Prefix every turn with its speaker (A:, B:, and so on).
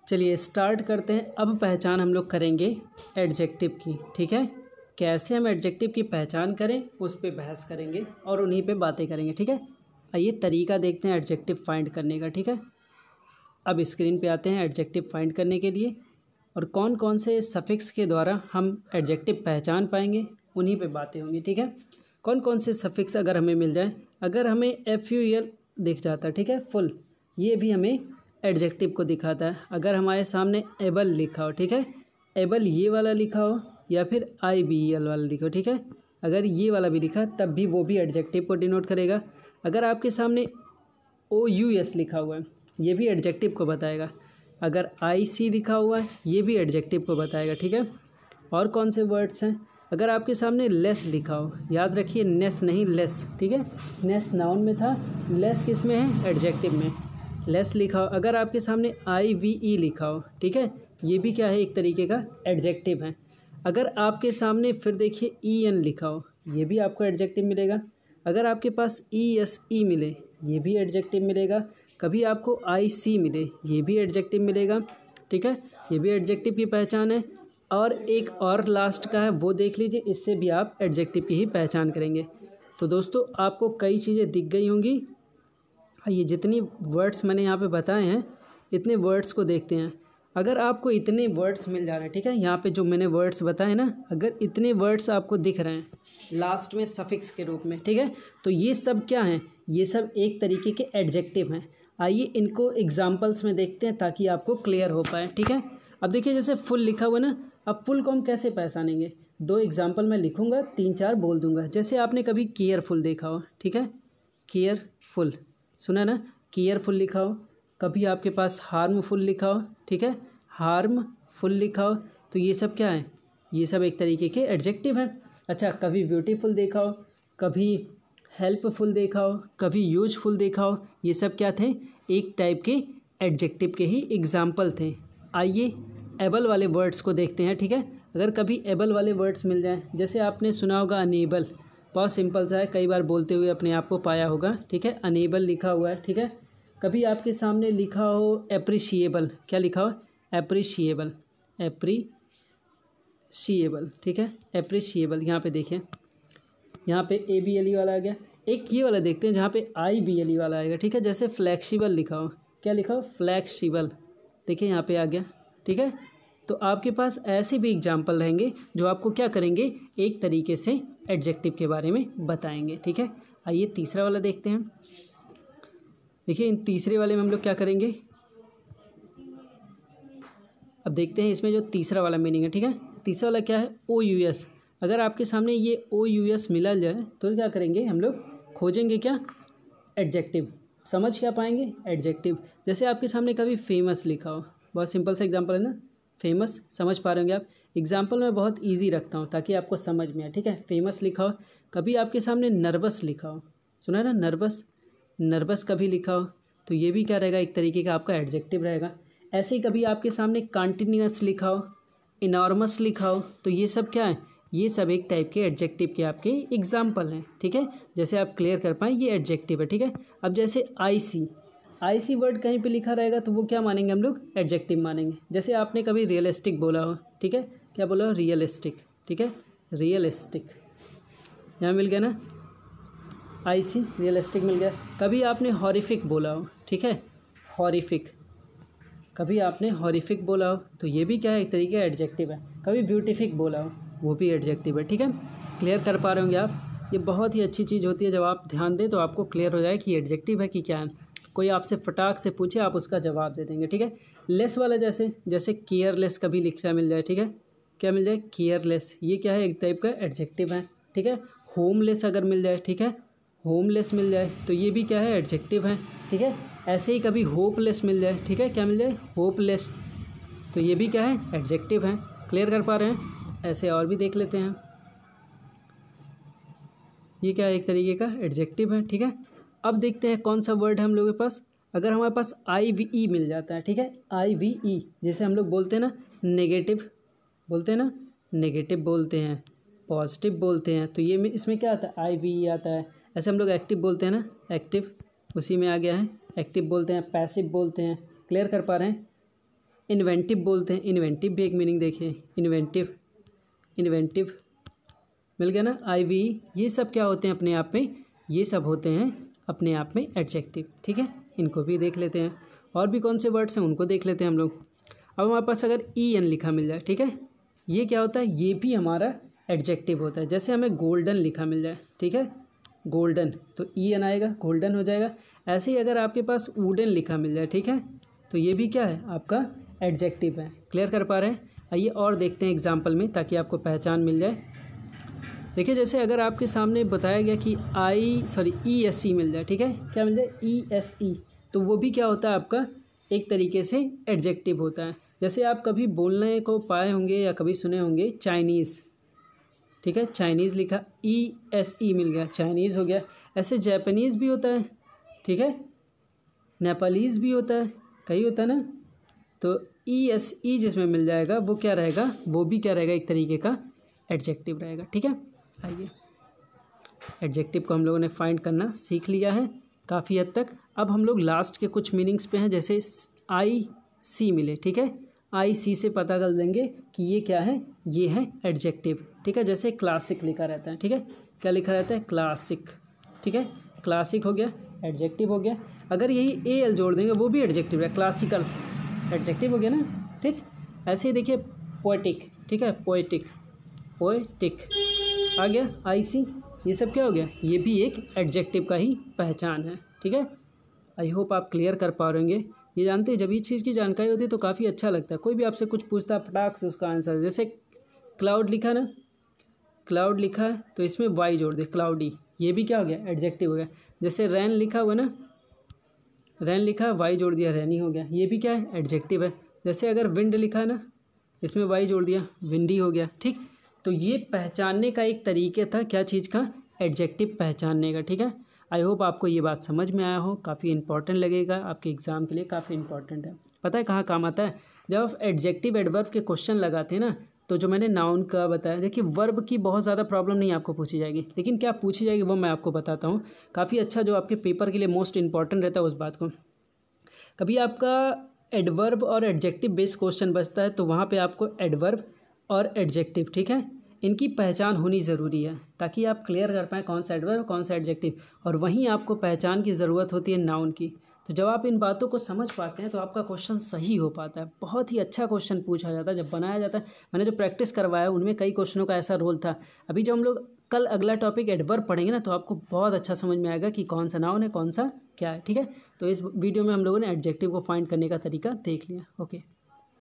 A: चलिए स्टार्ट करते हैं। अब पहचान हम लोग करेंगे एडजेक्टिव की, ठीक है। कैसे हम एडजेक्टिव की पहचान करें उस पे बहस करेंगे और उन्हीं पे बातें करेंगे, ठीक है। आइए तरीका देखते हैं एडजेक्टिव फाइंड करने का, ठीक है। अब स्क्रीन पे आते हैं एडजेक्टिव फाइंड करने के लिए और कौन कौन से सफिक्स के द्वारा हम एडजेक्टिव पहचान पाएंगे उन्हीं पे बातें होंगी, ठीक है। कौन कौन से सफिक्स अगर हमें मिल जाए, अगर हमें FUL दिख जाता है, ठीक है, फुल, ये भी हमें एडजेक्टिव को दिखाता है। अगर हमारे सामने एबल लिखा हो, ठीक है, एबल ये वाला लिखा हो या फिर IBEL वाला लिखा हो, ठीक है, अगर ये वाला भी लिखा तब भी वो भी एडजेक्टिव को डिनोट करेगा। अगर आपके सामने OUS लिखा हुआ है ये भी एडजेक्टिव को बताएगा। अगर IC लिखा हुआ है ये भी एडजेक्टिव को बताएगा, ठीक है। और कौन से वर्ड्स हैं, अगर आपके सामने लेस लिखा हो, याद रखिए नेस नहीं लेस, ठीक है, नेस नाउन में था, लेस किस में है, एडजेक्टिव में। लेस लिखा हो, अगर आपके सामने IVE लिखा हो, ठीक है, ये भी क्या है, एक तरीके का एडजेक्टिव है। अगर आपके सामने फिर देखिए EN लिखा हो, ये भी आपको एडजेक्टिव मिलेगा। अगर आपके पास ESE मिले ये भी एडजेक्टिव मिलेगा। कभी आपको IC मिले ये भी एडजेक्टिव मिलेगा, ठीक है, ये भी एडजेक्टिव की पहचान है। और एक और लास्ट का है वो देख लीजिए, इससे भी आप एडजेक्टिव की ही पहचान करेंगे। तो दोस्तों आपको कई चीज़ें दिख गई होंगी। ये जितनी वर्ड्स मैंने यहाँ पे बताए हैं इतने वर्ड्स को देखते हैं। अगर आपको इतने वर्ड्स मिल जा रहे हैं, ठीक है, यहाँ पे जो मैंने वर्ड्स बताए ना, अगर इतने वर्ड्स आपको दिख रहे हैं लास्ट में सफिक्स के रूप में, ठीक है, तो ये सब क्या हैं, ये सब एक तरीके के एडजेक्टिव हैं। आइए इनको एग्जाम्पल्स में देखते हैं ताकि आपको क्लियर हो पाए, ठीक है। अब देखिए जैसे फुल लिखा हुआ ना, अब फुल को हम कैसे पहचानेंगे, दो एग्जाम्पल मैं लिखूंगा, 3-4 बोल दूंगा। जैसे आपने कभी केयरफुल देखा हो, ठीक है, केयरफुल सुना ना, केयरफुल लिखा हो। कभी आपके पास हार्मफुल लिखा हो, ठीक है, हार्मफुल लिखा हो, तो ये सब क्या है, ये सब एक तरीके के एडजेक्टिव हैं। अच्छा, कभी ब्यूटीफुल देखा हो, कभी हेल्पफुल देखा हो, कभी यूजफुल देखा हो, ये सब क्या थे, एक टाइप के एडजेक्टिव के ही एग्जाम्पल थे। आइए एबल वाले वर्ड्स को देखते हैं, ठीक है। अगर कभी एबल वाले वर्ड्स मिल जाएं, जैसे आपने सुना होगा अनेबल, बहुत सिंपल सा है, कई बार बोलते हुए अपने आप को पाया होगा, ठीक है, अनेबल लिखा हुआ है, ठीक है। कभी आपके सामने लिखा हो एप्रिशिएबल, क्या लिखा हो, एप्रिशिएबल, एप्रिशिएबल, ठीक है, एप्रिशिएबल। यहाँ पे देखिए, यहाँ पे ABLE वाला आ गया। एक ये वाला देखते हैं जहाँ पे IBLE वाला आएगा, ठीक है, जैसे फ्लैक्सिबल लिखा हो, क्या लिखा हो, फ्लैक्सिबल, देखिए यहाँ पे आ गया, ठीक है। तो आपके पास ऐसे भी एग्जाम्पल रहेंगे जो आपको क्या करेंगे, एक तरीके से एडजेक्टिव के बारे में बताएंगे, ठीक है। आइए तीसरा वाला देखते हैं। देखिए इन तीसरे वाले में हम लोग क्या करेंगे, अब देखते हैं इसमें जो तीसरा वाला मीनिंग है, ठीक है। तीसरा वाला क्या है, OUS। अगर आपके सामने ये OUS मिला जाए तो क्या करेंगे, हम लोग खोजेंगे क्या, एडजेक्टिव। समझ क्या पाएंगे, एडजेक्टिव। जैसे आपके सामने कभी फेमस लिखा हो, बहुत सिंपल सा एग्जांपल है ना, फेमस, समझ पा रहे होंगे आप। एग्जांपल मैं बहुत इजी रखता हूँ ताकि आपको समझ में आए, ठीक है। फेमस लिखा हो, कभी आपके सामने नर्वस लिखा हो, सुना है ना, नर्वस, नर्वस कभी लिखा हो, तो ये भी क्या रहेगा, एक तरीके का आपका एडजेक्टिव रहेगा। ऐसे ही कभी आपके सामने कॉन्टिन्यूअस लिखा हो, इनॉर्मस लिखा हो, तो ये सब क्या है, ये सब एक टाइप के एडजेक्टिव के आपके एग्जाम्पल हैं, ठीक है। जैसे आप क्लियर कर पाएँ ये एडजेक्टिव है, ठीक है। अब जैसे IC वर्ड कहीं पे लिखा रहेगा तो वो क्या मानेंगे हम लोग, एडजेक्टिव मानेंगे। जैसे आपने कभी रियलिस्टिक बोला हो, ठीक है, क्या बोला हो, रियलिस्टिक, ठीक है, रियलिस्टिक, यहाँ मिल गया ना, IC रियलिस्टिक मिल गया। कभी आपने हॉरिफिक बोला हो, ठीक है, हॉरिफिक, कभी आपने हॉरिफिक बोला हो तो ये भी क्या है, एक तरीके का एडजेक्टिव है। कभी ब्यूटीफिक बोला हो वो भी एडजेक्टिव है, ठीक है। क्लियर कर पा रहे होंगे आप। ये बहुत ही अच्छी चीज़ होती है, जब आप ध्यान दें तो आपको क्लियर हो जाए कि एडजेक्टिव है कि क्या है। कोई आपसे फटाक से पूछे आप उसका जवाब दे देंगे, ठीक है। लेस वाला जैसे केयरलेस कभी लिखा मिल जाए, ठीक है, क्या मिल जाए, केयरलेस, ये क्या है, एक टाइप का एडजेक्टिव है, ठीक है। होमलेस अगर मिल जाए, ठीक है, होमलेस मिल जाए तो ये भी क्या है, एडजेक्टिव है, ठीक है। ऐसे ही कभी होपलेस मिल जाए, ठीक है, क्या मिल जाए, होपलेस, तो ये भी क्या है, एडजेक्टिव है। क्लियर कर पा रहे हैं, ऐसे और भी देख लेते हैं। ये क्या है, एक तरीके का एडजेक्टिव है, ठीक है। अब देखते हैं कौन सा वर्ड है हम लोगों के पास। अगर हमारे पास IVE मिल जाता है, ठीक है, IVE, जैसे हम लोग बोलते हैं ना नेगेटिव, बोलते हैं ना नेगेटिव बोलते हैं, पॉजिटिव बोलते हैं, तो ये इसमें क्या आता है, IVE आता है। ऐसे हम लोग एक्टिव बोलते हैं ना, एक्टिव, उसी में आ गया है, एक्टिव बोलते हैं, पैसिव बोलते हैं। क्लियर कर पा रहे हैं, इन्वेंटिव बोलते हैं, इन्वेंटिव भी एक मीनिंग देखिए, इन्वेंटिव, इन्वेंटिव मिल गया ना। IV ये सब क्या होते हैं अपने आप में, ये सब होते हैं अपने आप में एडजेक्टिव, ठीक है। इनको भी देख लेते हैं, और भी कौन से वर्ड्स हैं उनको देख लेते हैं हम लोग। अब हमारे पास अगर EN लिखा मिल जाए, ठीक है, ये क्या होता है, ये भी हमारा एडजेक्टिव होता है। जैसे हमें गोल्डन लिखा मिल जाए, ठीक है, गोल्डन, तो EN आएगा, गोल्डन हो जाएगा। ऐसे ही अगर आपके पास वुडन लिखा मिल जाए, ठीक है, तो ये भी क्या है, आपका एडजेक्टिव है। क्लियर कर पा रहे हैं। आइए और देखते हैं एग्जाम्पल में, ताकि आपको पहचान मिल जाए। देखिए जैसे अगर आपके सामने बताया गया कि ESE मिल जाए, ठीक है, क्या मिल जाए, ESE, तो वो भी क्या होता है आपका एक तरीके से एडजेक्टिव होता है। जैसे आप कभी बोलने को पाए होंगे या कभी सुने होंगे चाइनीज़, ठीक है, चाइनीज़ लिखा, ESE मिल गया, चाइनीज़ हो गया। ऐसे जापानीज़ भी होता है, ठीक है, नेपालीज़ भी होता है, कई होता है ना। तो ESE जिसमें मिल जाएगा वो क्या रहेगा, वो भी क्या रहेगा, एक तरीके का एडजेक्टिव रहेगा, ठीक है। आइए, एडजेक्टिव को हम लोगों ने फाइंड करना सीख लिया है काफ़ी हद तक। अब हम लोग लास्ट के कुछ मीनिंग्स पे हैं। जैसे IC मिले, ठीक है, IC से पता कर देंगे कि ये क्या है, ये है एडजेक्टिव, ठीक है। जैसे क्लासिक लिखा रहता है, ठीक है, क्या लिखा रहता है, क्लासिक, ठीक है, क्लासिक हो गया, एडजेक्टिव हो गया। अगर यही AL जोड़ देंगे वो भी एडजेक्टिव है, क्लासिकल, एडजेक्टिव हो गया ना, ठीक। ऐसे ही देखिए पोएटिक, ठीक है, पोएटिक, पोएटिक आ गया, IC, ये सब क्या हो गया, ये भी एक एडजेक्टिव का ही पहचान है, ठीक है। आई होप आप क्लियर कर पा रहे होंगे। ये जानते हैं जब इस चीज़ की जानकारी होती है तो काफ़ी अच्छा लगता है। कोई भी आपसे कुछ पूछता है फटाक से उसका आंसर, जैसे क्लाउड लिखा ना, क्लाउड लिखा है तो इसमें Y जोड़ दे, क्लाउडी, ये भी क्या हो गया, एडजेक्टिव हो गया। जैसे रैन लिखा हुआ ना, रैन लिखा है, Y जोड़ दिया, रैनी हो गया, ये भी क्या है, एडजेक्टिव है। जैसे अगर विंड लिखा है ना, इसमें Y जोड़ दिया, विंडी हो गया, ठीक। तो ये पहचानने का एक तरीके था, क्या चीज़ का, एडजेक्टिव पहचानने का, ठीक है। आई होप आपको ये बात समझ में आया हो, काफ़ी इंपॉर्टेंट लगेगा आपके एग्ज़ाम के लिए, काफ़ी इंपॉर्टेंट है। पता है कहाँ काम आता है, जब आप एडजेक्टिव एडवर्ब के क्वेश्चन लगाते हैं ना, तो जो मैंने नाउन का बताया, देखिए वर्ब की बहुत ज़्यादा प्रॉब्लम नहीं आपको पूछी जाएगी, लेकिन क्या पूछी जाएगी वो मैं आपको बताता हूँ। काफ़ी अच्छा जो आपके पेपर के लिए मोस्ट इंपॉर्टेंट रहता है उस बात को। कभी आपका एडवर्ब और एडजेक्टिव बेस्ड क्वेश्चन बचता है तो वहाँ पे आपको एडवर्ब और एडजेक्टिव, ठीक है, इनकी पहचान होनी ज़रूरी है, ताकि आप क्लियर कर पाएँ कौन सा एडवर्ब कौन सा एडजेक्टिव। और वहीं आपको पहचान की ज़रूरत होती है नाउन की। तो जब आप इन बातों को समझ पाते हैं तो आपका क्वेश्चन सही हो पाता है, बहुत ही अच्छा क्वेश्चन पूछा जाता है जब बनाया जाता है। मैंने जो प्रैक्टिस करवाया उनमें कई क्वेश्चनों का ऐसा रोल था। अभी जब हम लोग कल अगला टॉपिक एडवर्ब पढ़ेंगे ना, तो आपको बहुत अच्छा समझ में आएगा कि कौन सा नाउन है, कौन सा क्या है, ठीक है। तो इस वीडियो में हम लोगों ने एडजेक्टिव को फाइंड करने का तरीका देख लिया। ओके।